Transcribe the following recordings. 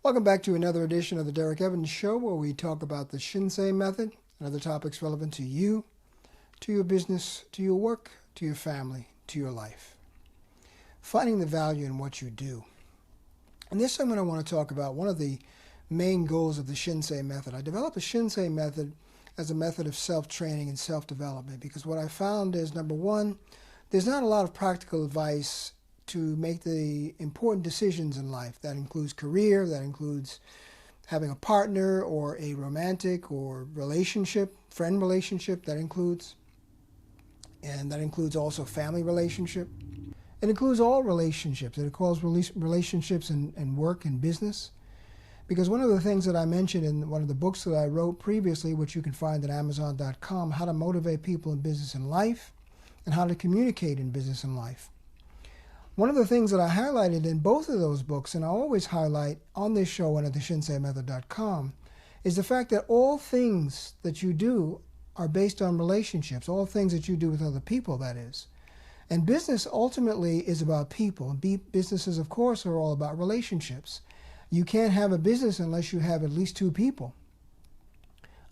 Welcome back to another edition of the Derek Evans Show, where we talk about the Shinsei method and other topics relevant to you, to your business, to your work, to your family, to your life. Finding the value in what you do. In this segment, I want to talk about one of the main goals of the Shinsei method. I developed the Shinsei method as a method of self-training and self-development because what I found is, number one, there's not a lot of practical advice to make the important decisions in life. That includes career, that includes having a partner or a romantic or relationship, friend relationship, that includes also family relationship. It includes all relationships. It includes relationships in work and business. Because one of the things that I mentioned in one of the books that I wrote previously, which you can find at Amazon.com, How to Motivate People in Business and Life, and How to Communicate in Business and Life. One of the things that I highlighted in both of those books, and I always highlight on this show and at theshinseimethod.com, is the fact that all things that you do are based on relationships, all things that you do with other people, that is. And business ultimately is about people. Businesses, of course, are all about relationships. You can't have a business unless you have at least two people,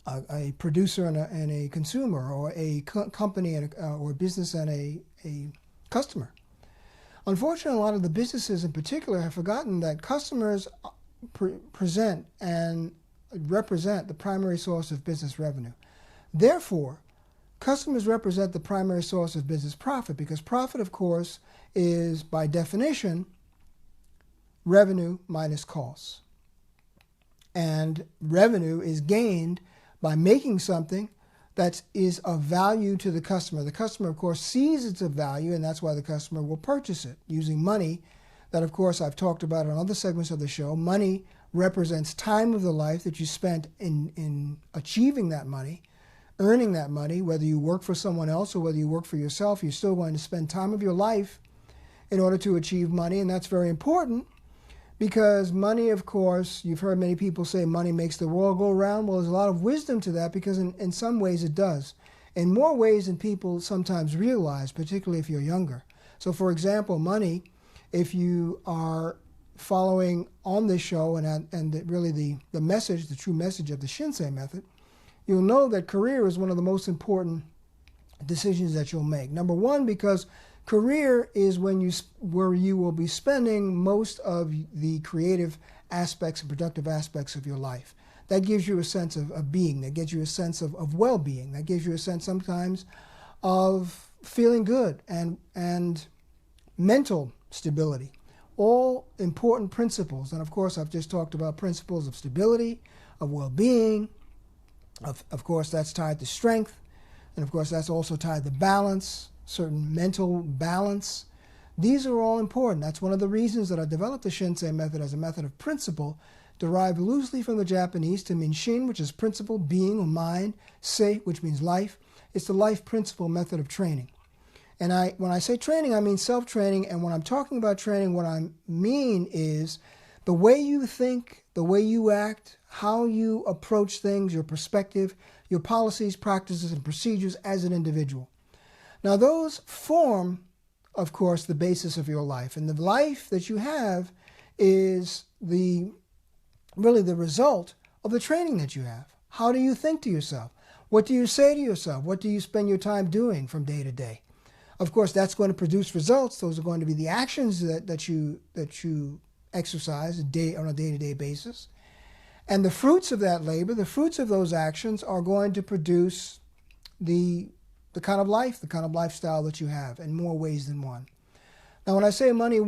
a producer and a consumer, or a company or a business and a customer. Unfortunately, a lot of the businesses in particular have forgotten that customers present and represent the primary source of business revenue. Therefore, customers represent the primary source of business profit, because profit, of course, is by definition revenue minus costs. And revenue is gained by making something that is of value to the customer. The customer, of course, sees it's of value, and that's why the customer will purchase it using money that, of course, I've talked about in other segments of the show. Money represents time of the life that you spent in achieving that money, earning that money. Whether you work for someone else or whether you work for yourself, you're still going to spend time of your life in order to achieve money, and that's very important. Because money, of course, you've heard many people say money makes the world go round. Well, there's a lot of wisdom to that, because in some ways it does. In more ways than people sometimes realize, particularly if you're younger. So, for example, money, if you are following on this show and really the message, the true message of the Shinsei method, you'll know that career is one of the most important decisions that you'll make. Number one, because career is where you will be spending most of the creative aspects and productive aspects of your life. That gives you a sense of being. That gives you a sense of well-being. That gives you a sense sometimes of feeling good and mental stability. All important principles. And of course, I've just talked about principles of stability, of well-being. Of course, that's tied to strength. And of course, that's also tied to balance, certain mental balance. These are all important. That's one of the reasons that I developed the Shinsei method as a method of principle, derived loosely from the Japanese to mean shin, which is principle, being or mind, sei, which means life. It's the life principle method of training. And when I say training, I mean self-training. And when I'm talking about training, what I mean is the way you think, the way you act, how you approach things, your perspective, your policies, practices, and procedures as an individual. Now, those form, of course, the basis of your life. And the life that you have is really the result of the training that you have. How do you think to yourself? What do you say to yourself? What do you spend your time doing from day to day? Of course, that's going to produce results. Those are going to be the actions that you exercise on a day-to-day basis. And the fruits of that labor, the fruits of those actions are going to produce the kind of life, the kind of lifestyle that you have in more ways than one. Now, when I say money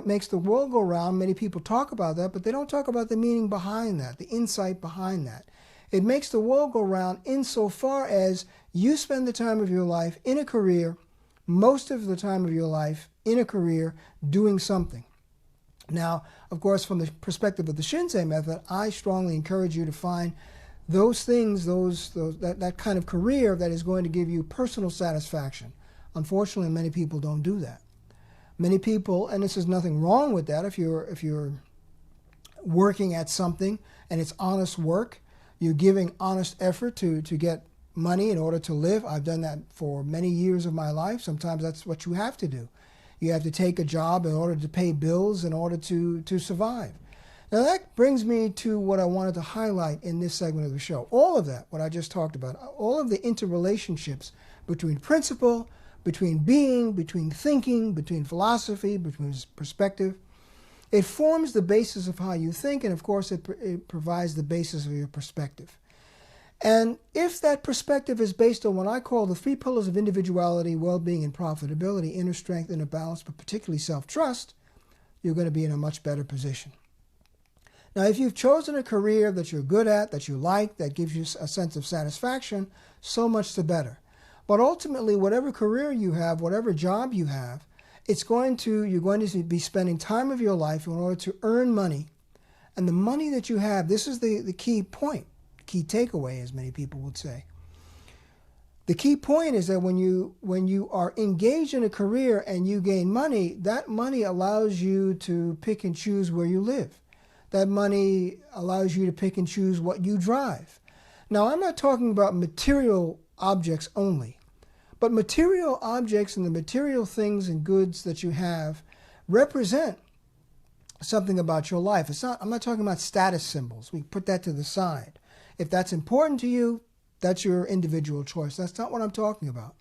makes the world go round, many people talk about that, but they don't talk about the meaning behind that, the insight behind that. It makes the world go round insofar as you spend the time of your life in a career, most of the time of your life in a career doing something. Now, of course, from the perspective of the Shinsei method, I strongly encourage you to find those things, that kind of career that is going to give you personal satisfaction. Unfortunately, many people don't do that. Many people, and this is nothing wrong with that, if you're working at something and it's honest work, you're giving honest effort to get money in order to live. I've done that for many years of my life. Sometimes that's what you have to do. You have to take a job in order to pay bills, in order to survive. Now that brings me to what I wanted to highlight in this segment of the show. All of that, what I just talked about, all of the interrelationships between principle, between being, between thinking, between philosophy, between perspective, it forms the basis of how you think, and of course it provides the basis of your perspective. And if that perspective is based on what I call the three pillars of individuality, well-being, and profitability, inner strength, inner balance, but particularly self-trust, you're going to be in a much better position. Now, if you've chosen a career that you're good at, that you like, that gives you a sense of satisfaction, so much the better. But ultimately, whatever career you have, whatever job you have, you're going to be spending time of your life in order to earn money. And the money that you have, this is the key point, key takeaway, as many people would say. The key point is that when you are engaged in a career and you gain money, that money allows you to pick and choose where you live. That money allows you to pick and choose what you drive. Now, I'm not talking about material objects only, but material objects and the material things and goods that you have represent something about your life. I'm not talking about status symbols. We put that to the side. If that's important to you, that's your individual choice. That's not what I'm talking about.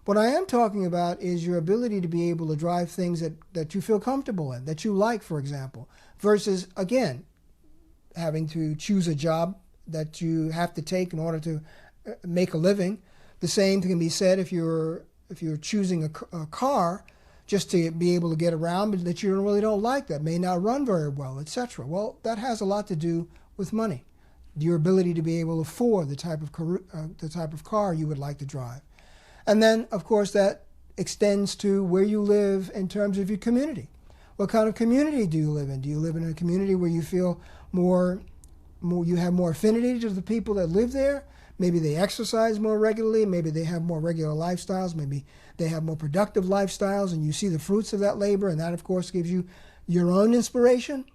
What I am talking about is your ability to be able to drive things that you feel comfortable in, that you like, for example, versus, again, having to choose a job that you have to take in order to make a living. The same can be said if you're choosing a car just to be able to get around, but that you really don't like, that may not run very well, etc. Well, that has a lot to do with money, your ability to be able to afford the type of car you would like to drive. And then, of course, that extends to where you live in terms of your community. What kind of community do you live in? Do you live in a community where you feel you have more affinity to the people that live there? Maybe they exercise more regularly. Maybe they have more regular lifestyles. Maybe they have more productive lifestyles, and you see the fruits of that labor, and that, of course, gives you your own inspiration.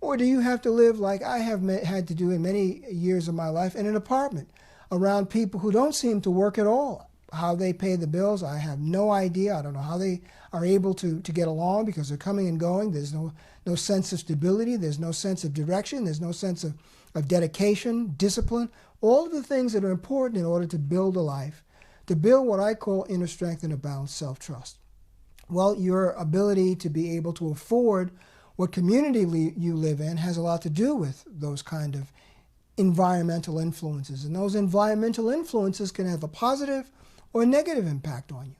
Or do you have to live like I have had to do in many years of my life in an apartment around people who don't seem to work at all? How they pay the bills, I have no idea. I don't know how they are able to get along because they're coming and going. There's no sense of stability. There's no sense of direction. There's no sense of dedication, discipline, all of the things that are important in order to build a life, to build what I call inner strength and a balanced self-trust. Well, your ability to be able to afford what community you live in has a lot to do with those kind of environmental influences. And those environmental influences can have a positive or a negative impact on you.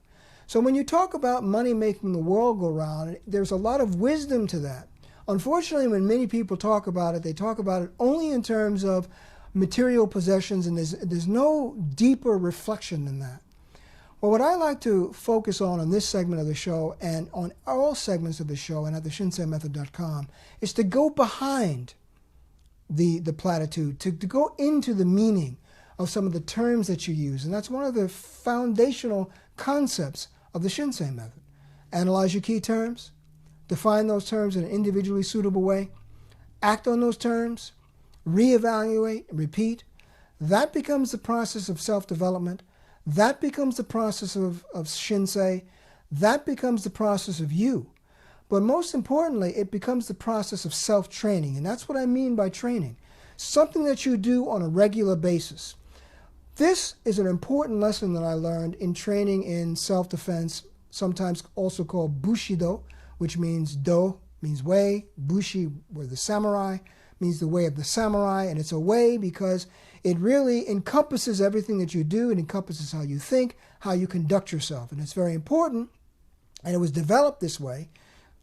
So when you talk about money making the world go round, there's a lot of wisdom to that. Unfortunately, when many people talk about it, they talk about it only in terms of material possessions, and there's no deeper reflection than that. Well, what I like to focus on this segment of the show and on all segments of the show and at theshinseimethod.com is to go behind the platitude, to go into the meaning of some of the terms that you use. And that's one of the foundational concepts of the Shinsei method. Analyze your key terms, define those terms in an individually suitable way, act on those terms, reevaluate, repeat. That becomes the process of self-development. That becomes the process of Shinsei. That becomes the process of you. But most importantly, it becomes the process of self-training. And that's what I mean by training. Something that you do on a regular basis. This is an important lesson that I learned in training in self-defense, sometimes also called Bushido, which means do, means way. Bushi were the samurai, means the way of the samurai. And it's a way because it really encompasses everything that you do. It encompasses how you think, how you conduct yourself. And it's very important. And it was developed this way.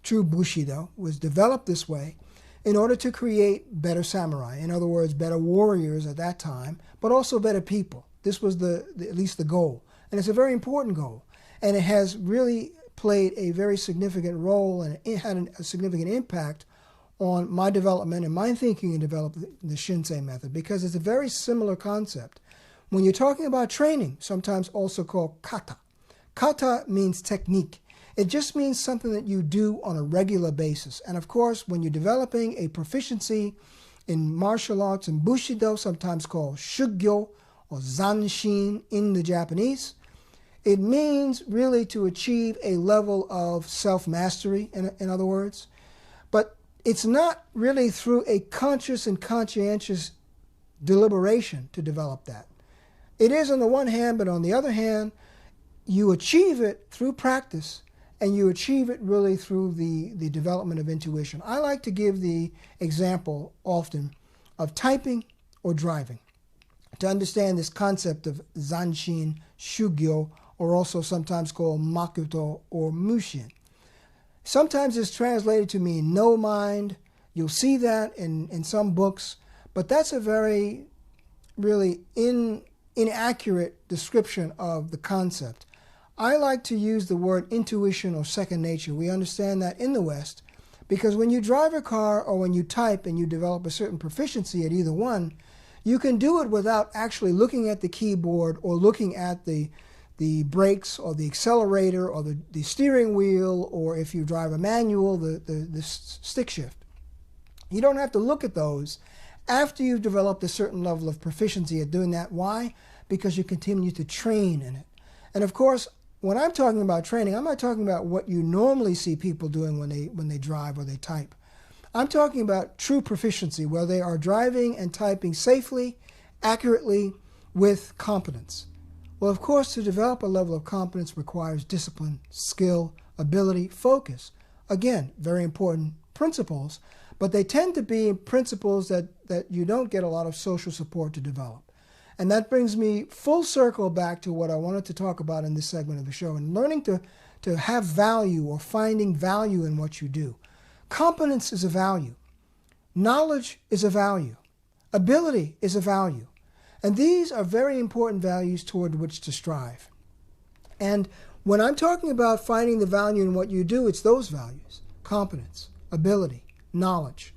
True Bushido was developed this way in order to create better samurai. In other words, better warriors at that time, but also better people. This was at least the goal. And it's a very important goal. And it has really played a very significant role, and it had a significant impact on my development and my thinking and developing the Shinsei method, because it's a very similar concept. When you're talking about training, sometimes also called kata. Kata means technique. It just means something that you do on a regular basis. And of course, when you're developing a proficiency in martial arts and Bushido, sometimes called Shugyo or Zanshin in the Japanese, it means really to achieve a level of self-mastery, in other words. But it's not really through a conscious and conscientious deliberation to develop that. It is on the one hand, but on the other hand, you achieve it through practice, and you achieve it really through the development of intuition. I like to give the example often of typing or driving to understand this concept of Zanshin Shugyo, or also sometimes called Makoto or Mushin. Sometimes it's translated to mean no mind. You'll see that in some books, but that's a very really inaccurate description of the concept. I like to use the word intuition or second nature. We understand that in the West because when you drive a car or when you type and you develop a certain proficiency at either one, you can do it without actually looking at the keyboard or looking at the brakes or the accelerator or the steering wheel, or if you drive a manual, the stick shift. You don't have to look at those after you've developed a certain level of proficiency at doing that. Why? Because you continue to train in it. And of course, when I'm talking about training, I'm not talking about what you normally see people doing when they drive or they type. I'm talking about true proficiency, where they are driving and typing safely, accurately, with competence. Well, of course, to develop a level of competence requires discipline, skill, ability, focus. Again, very important principles, but they tend to be principles that you don't get a lot of social support to develop. And that brings me full circle back to what I wanted to talk about in this segment of the show, and learning to have value or finding value in what you do. Competence is a value. Knowledge is a value. Ability is a value. And these are very important values toward which to strive. And when I'm talking about finding the value in what you do, it's those values: competence, ability, knowledge.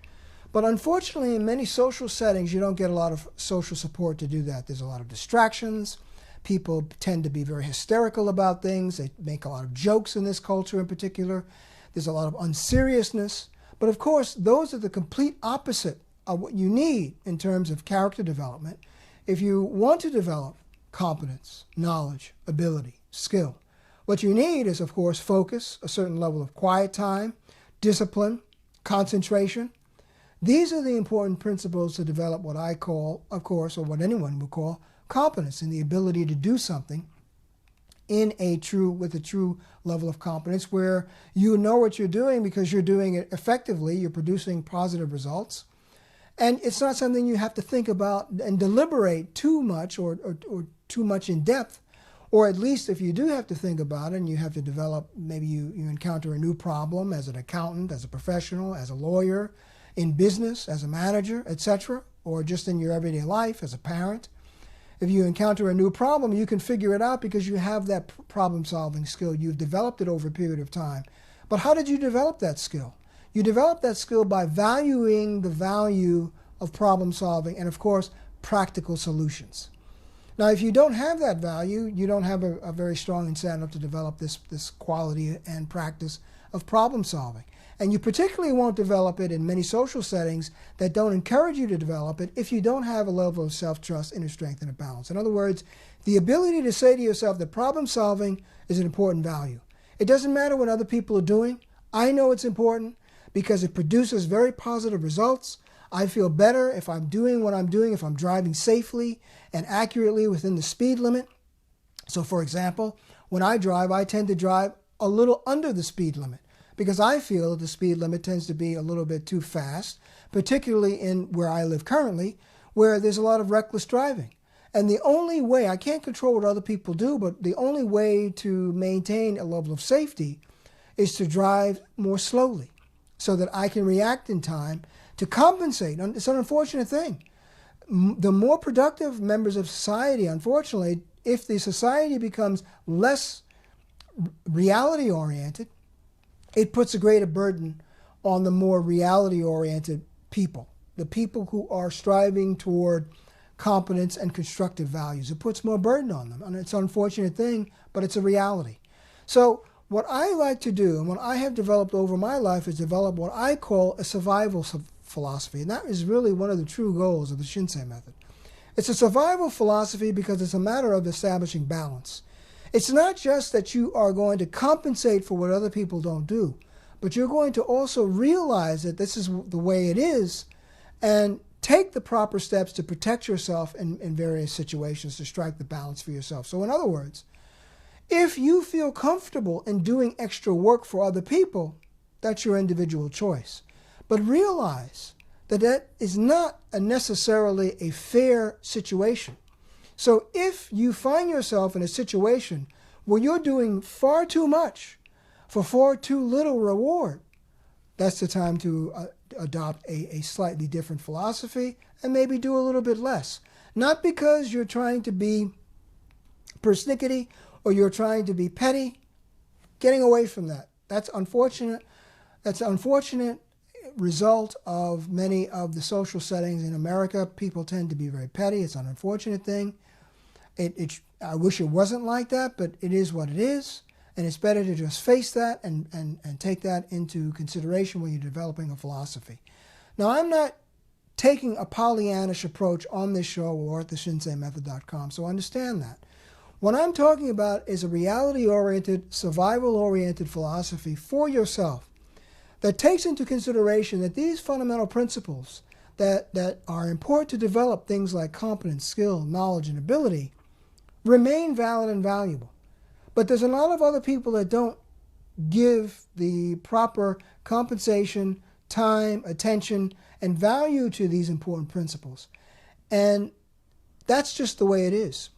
But unfortunately, in many social settings, you don't get a lot of social support to do that. There's a lot of distractions. People tend to be very hysterical about things. They make a lot of jokes in this culture in particular. There's a lot of unseriousness. But of course, those are the complete opposite of what you need in terms of character development. If you want to develop competence, knowledge, ability, skill, what you need is, of course, focus, a certain level of quiet time, discipline, concentration. These are the important principles to develop what I call, of course, or what anyone would call, competence, in the ability to do something with a true level of competence, where you know what you're doing because you're doing it effectively, you're producing positive results. And it's not something you have to think about and deliberate too much or too much in depth. Or at least if you do have to think about it and you have to develop, maybe you encounter a new problem as an accountant, as a professional, as a lawyer, in business, as a manager, etc., or just in your everyday life as a parent. If you encounter a new problem, you can figure it out because you have that problem-solving skill. You've developed it over a period of time. But how did you develop that skill? You develop that skill by valuing the value of problem-solving and, of course, practical solutions. Now, if you don't have that value, you don't have a very strong incentive to develop this quality and practice of problem-solving. And you particularly won't develop it in many social settings that don't encourage you to develop it if you don't have a level of self-trust, inner strength, and a balance. In other words, the ability to say to yourself that problem-solving is an important value. It doesn't matter what other people are doing. I know it's important because it produces very positive results. I feel better if I'm doing what I'm doing, if I'm driving safely and accurately within the speed limit. So, for example, when I drive, I tend to drive a little under the speed limit, because I feel that the speed limit tends to be a little bit too fast, particularly in where I live currently, where there's a lot of reckless driving. And the only way, I can't control what other people do, but the only way to maintain a level of safety is to drive more slowly so that I can react in time to compensate. It's an unfortunate thing. The more productive members of society, unfortunately, if the society becomes less reality-oriented, it puts a greater burden on the more reality-oriented people, the people who are striving toward competence and constructive values. It puts more burden on them. And it's an unfortunate thing, but it's a reality. So what I like to do, and what I have developed over my life, is develop what I call a survival philosophy. And that is really one of the true goals of the Shinsei method. It's a survival philosophy because it's a matter of establishing balance. It's not just that you are going to compensate for what other people don't do, but you're going to also realize that this is the way it is and take the proper steps to protect yourself in various situations to strike the balance for yourself. So in other words, if you feel comfortable in doing extra work for other people, that's your individual choice. But realize that that is not necessarily a fair situation. So if you find yourself in a situation where you're doing far too much for far too little reward, that's the time to adopt a slightly different philosophy and maybe do a little bit less. Not because you're trying to be persnickety or you're trying to be petty. Getting away from that. That's unfortunate. That's an unfortunate result of many of the social settings in America. People tend to be very petty. It's an unfortunate thing. I wish it wasn't like that, but it is what it is. And it's better to just face that and take that into consideration when you're developing a philosophy. Now, I'm not taking a Pollyannish approach on this show or at theshinseimethod.com, so understand that. What I'm talking about is a reality-oriented, survival-oriented philosophy for yourself that takes into consideration that these fundamental principles that are important to develop things like competence, skill, knowledge, and ability remain valid and valuable. But there's a lot of other people that don't give the proper compensation, time, attention, and value to these important principles. And that's just the way it is.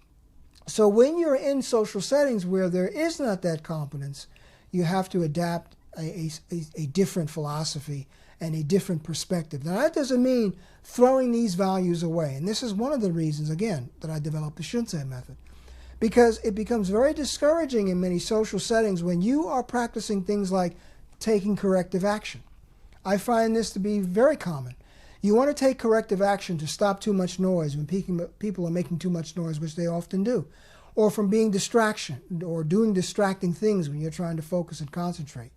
So when you're in social settings where there is not that competence, you have to adapt a different philosophy and a different perspective. Now, that doesn't mean throwing these values away. And this is one of the reasons, again, that I developed the Shinsei method. Because it becomes very discouraging in many social settings when you are practicing things like taking corrective action. I find this to be very common. You want to take corrective action to stop too much noise when people are making too much noise, which they often do, or from being distraction or doing distracting things when you're trying to focus and concentrate,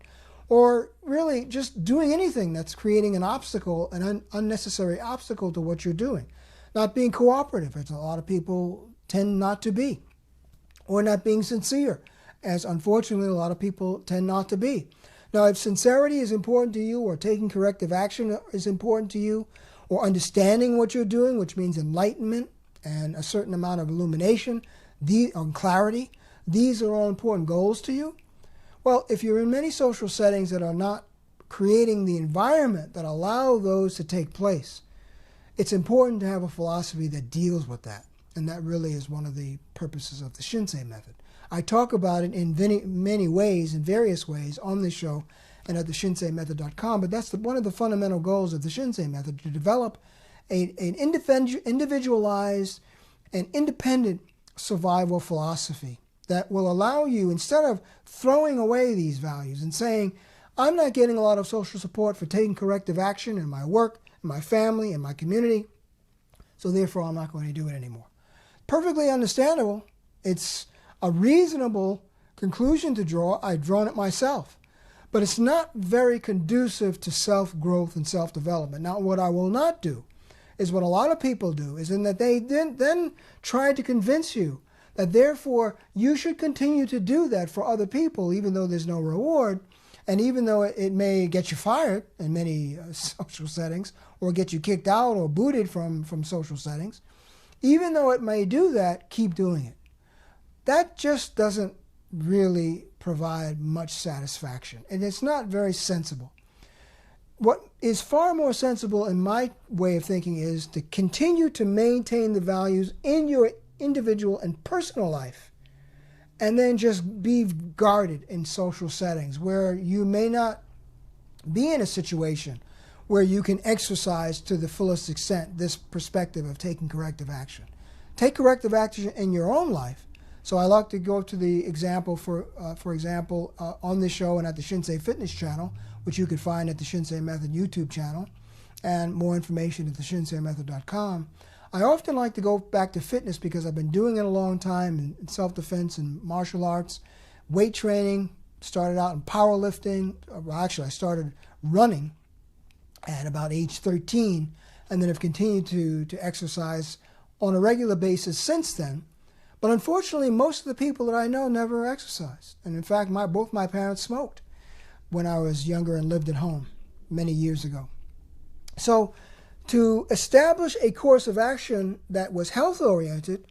or really just doing anything that's creating an obstacle, an unnecessary obstacle to what you're doing. Not being cooperative, as a lot of people tend not to be. Or not being sincere, as unfortunately a lot of people tend not to be. Now, if sincerity is important to you, or taking corrective action is important to you, or understanding what you're doing, which means enlightenment and a certain amount of illumination, clarity, these are all important goals to you. Well, if you're in many social settings that are not creating the environment that allow those to take place, it's important to have a philosophy that deals with that. And that really is one of the purposes of the Shinsei method. I talk about it in many ways, in various ways, on this show and at theshinseimethod.com, but that's one of the fundamental goals of the Shinsei method, to develop an individualized and independent survival philosophy that will allow you, instead of throwing away these values and saying, I'm not getting a lot of social support for taking corrective action in my work, in my family, in my community, so therefore I'm not going to do it anymore. Perfectly understandable. It's a reasonable conclusion to draw. I've drawn it myself. But it's not very conducive to self-growth and self-development. Now, what I will not do is what a lot of people do, is in that they then try to convince you that therefore you should continue to do that for other people, even though there's no reward, and even though it may get you fired in many social settings, or get you kicked out or booted from social settings. Even though it may do that, keep doing it. That just doesn't really provide much satisfaction, and it's not very sensible. What is far more sensible in my way of thinking is to continue to maintain the values in your individual and personal life, and then just be guarded in social settings where you may not be in a situation where you can exercise to the fullest extent this perspective of taking corrective action. Take corrective action in your own life. So I like to go to the example, for example, on this show and at the Shinsei Fitness channel, which you can find at the Shinsei Method YouTube channel, and more information at theshinseimethod.com. I often like to go back to fitness because I've been doing it a long time in self-defense and martial arts, weight training, started out in powerlifting. Well, actually, I started running at about age 13, and then have continued to exercise on a regular basis since then. But unfortunately, most of the people that I know never exercised. And in fact, both my parents smoked. when I was younger and lived at home many years ago. So to establish a course of action that was health-oriented,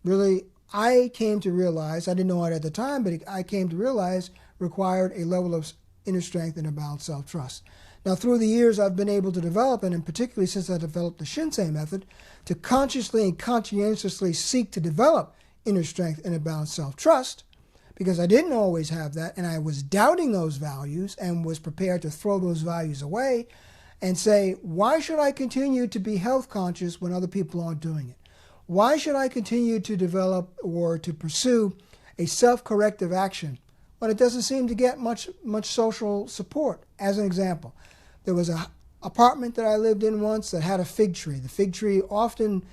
really, I came to realize, I didn't know it at the time, but I came to realize required a level of inner strength and a balanced self-trust. Now, through the years, I've been able to develop, and particularly since I developed the Shinsei method, to consciously and conscientiously seek to develop inner strength and a balanced self-trust, because I didn't always have that, and I was doubting those values and was prepared to throw those values away and say, why should I continue to be health conscious when other people aren't doing it? Why should I continue to develop or to pursue a self-corrective action when it doesn't seem to get much social support? As an example, there was an apartment that I lived in once that had a fig tree. The fig tree often,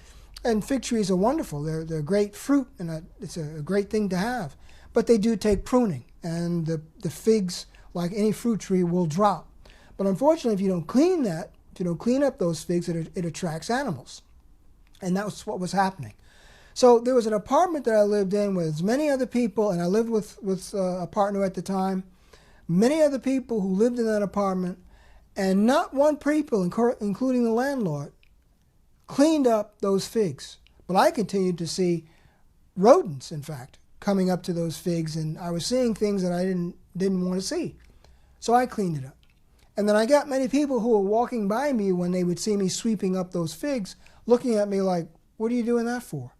and fig trees are wonderful. They're great fruit, and it's a great thing to have. But they do take pruning, and the figs, like any fruit tree, will drop. But unfortunately, if you don't clean that, if you don't clean up those figs, it attracts animals. And that was what was happening. So there was an apartment that I lived in with many other people, and I lived with a partner at the time, many other people who lived in that apartment, and not one people, including the landlord, cleaned up those figs. But I continued to see rodents, in fact, coming up to those figs, and I was seeing things that I didn't want to see. So I cleaned it up. And then I got many people who were walking by me when they would see me sweeping up those figs, looking at me like, what are you doing that for?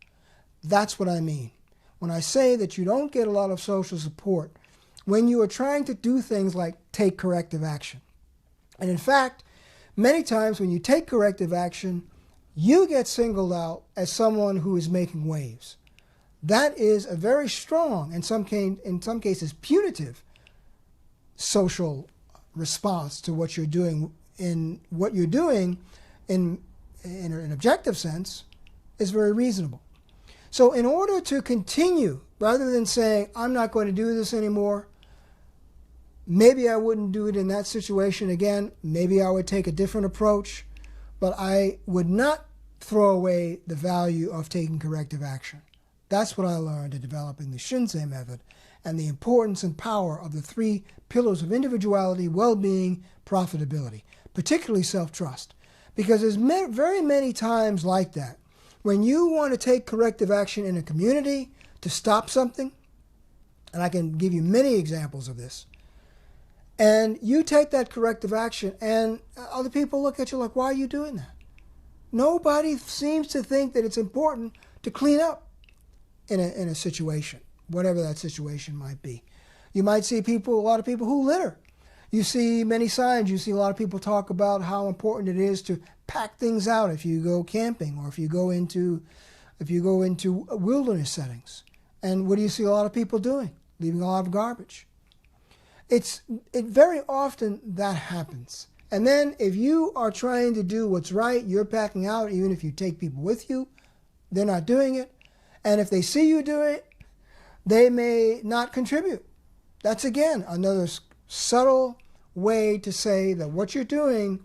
That's what I mean when I say that you don't get a lot of social support when you are trying to do things like take corrective action. And in fact, many times when you take corrective action, you get singled out as someone who is making waves. That is a very strong, in some cases punitive, social response to what you're doing. In what you're doing in an objective sense is very reasonable. So in order to continue, rather than saying, I'm not going to do this anymore, maybe I wouldn't do it in that situation again, maybe I would take a different approach, but I would not throw away the value of taking corrective action. That's what I learned in developing the Shinsei method and the importance and power of the 3 pillars of individuality, well-being, profitability, particularly self-trust. Because there's very many times like that when you want to take corrective action in a community to stop something, and I can give you many examples of this, and you take that corrective action and other people look at you like, why are you doing that? Nobody seems to think that it's important to clean up in a situation, whatever that situation might be. You might see a lot of people who litter. You see many signs. You see a lot of people talk about how important it is to pack things out if you go camping or if you go into wilderness settings. And what do you see a lot of people doing? Leaving a lot of garbage. It very often that happens. And then if you are trying to do what's right, you're packing out, even if you take people with you, they're not doing it. And if they see you do it, they may not contribute. That's, again, another subtle way to say that what you're doing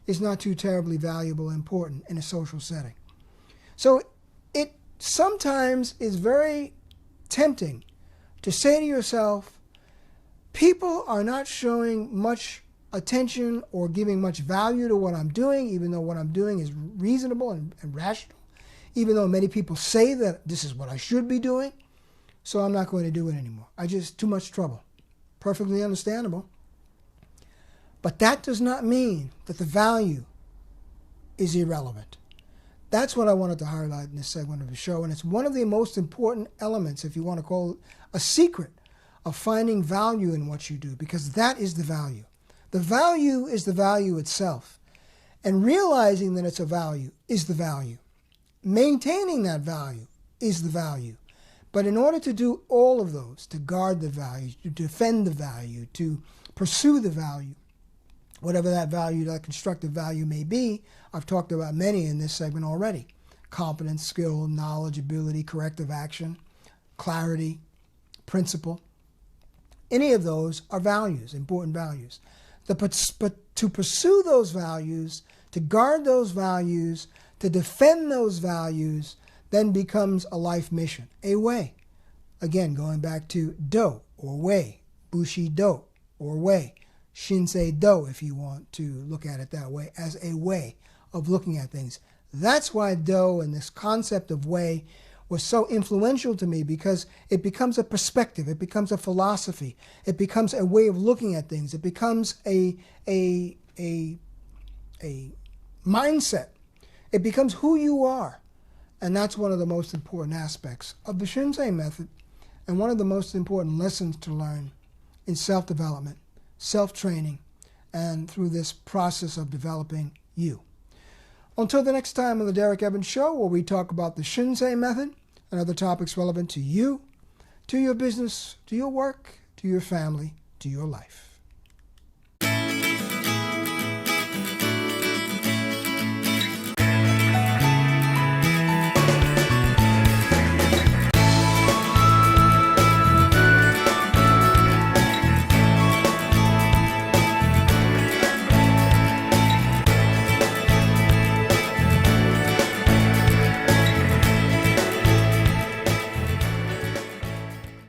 is not too terribly valuable and important in a social setting. So it sometimes is very tempting to say to yourself, people are not showing much attention or giving much value to what I'm doing, even though what I'm doing is reasonable and rational, even though many people say that this is what I should be doing, so I'm not going to do it anymore. Too much trouble. Perfectly understandable. But that does not mean that the value is irrelevant. That's what I wanted to highlight in this segment of the show, and it's one of the most important elements, if you want to call it a secret, of finding value in what you do, because that is the value. The value is the value itself, and realizing that it's a value is the value. Maintaining that value is the value. But in order to do all of those, to guard the value, to defend the value, to pursue the value, whatever that value, that constructive value may be, I've talked about many in this segment already. Competence, skill, knowledge, ability, corrective action, clarity, principle. Any of those are values, important values. But to pursue those values, to guard those values, to defend those values, then becomes a life mission, a way. Again, going back to Do or Way, Bushido or Way, Shinsei Do, if you want to look at it that way, as a way of looking at things. That's why Do and this concept of way was so influential to me, because it becomes a perspective, it becomes a philosophy, it becomes a way of looking at things, it becomes a mindset, it becomes who you are. And that's one of the most important aspects of the Shinsei method, and one of the most important lessons to learn in self-development, self-training, and through this process of developing you. Until the next time on the Derek Evans Show, where we talk about the Shinsei method and other topics relevant to you, to your business, to your work, to your family, to your life.